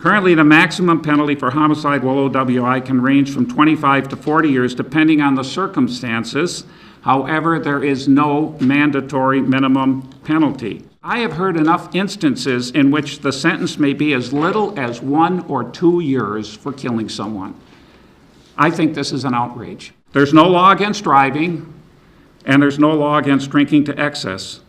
Currently, the maximum penalty for homicide while OWI can range from 25 to 40 years, depending on the circumstances. However, there is no mandatory minimum penalty. I have heard enough instances in which the sentence may be as little as 1 or 2 years for killing someone. I think this is an outrage. There's no law against driving, and there's no law against drinking to excess.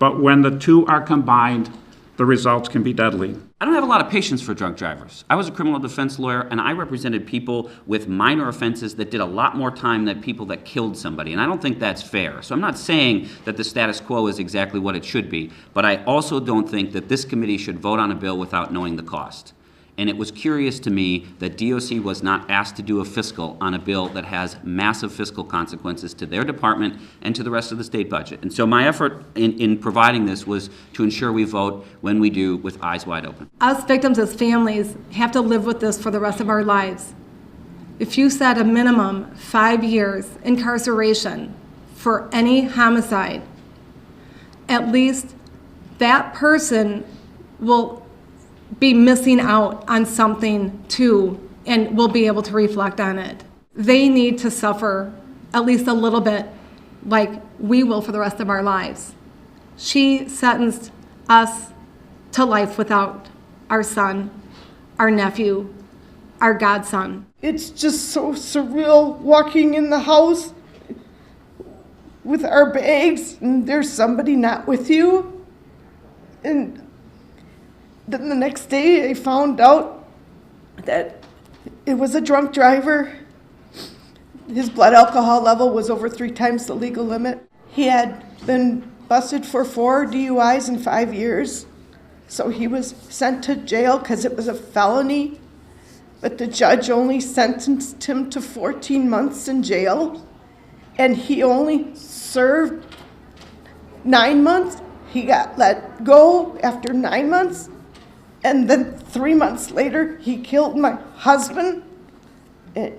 But when the two are combined, the results can be deadly. I don't have a lot of patience for drunk drivers. I was a criminal defense lawyer, and I represented people with minor offenses that did a lot more time than people that killed somebody, and I don't think that's fair. So I'm not saying that the status quo is exactly what it should be, but I also don't think that this committee should vote on a bill without knowing the cost. And it was curious to me that DOC was not asked to do a fiscal on a bill that has massive fiscal consequences to their department and to the rest of the state budget. And so my effort in providing this was to ensure we vote when we do with eyes wide open. Us victims as families have to live with this for the rest of our lives. If you set a minimum 5 years incarceration for any homicide, at least that person will be missing out on something too, and will be able to reflect on it. They need to suffer at least a little bit like we will for the rest of our lives. She sentenced us to life without our son, our nephew, our godson. It's just so surreal walking in the house with our bags and there's somebody not with you. And then the next day I found out that it was a drunk driver. His blood alcohol level was over 3 times the legal limit. He had been busted for 4 DUIs in 5 years. So he was sent to jail because it was a felony. But the judge only sentenced him to 14 months in jail. And he only served 9 months. He got let go after 9 months. And then 3 months later, he killed my husband.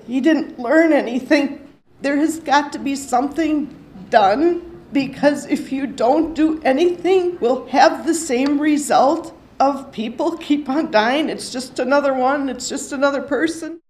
He didn't learn anything. There has got to be something done, because if you don't do anything, we'll have the same result of people keep on dying. It's just another one. It's just another person.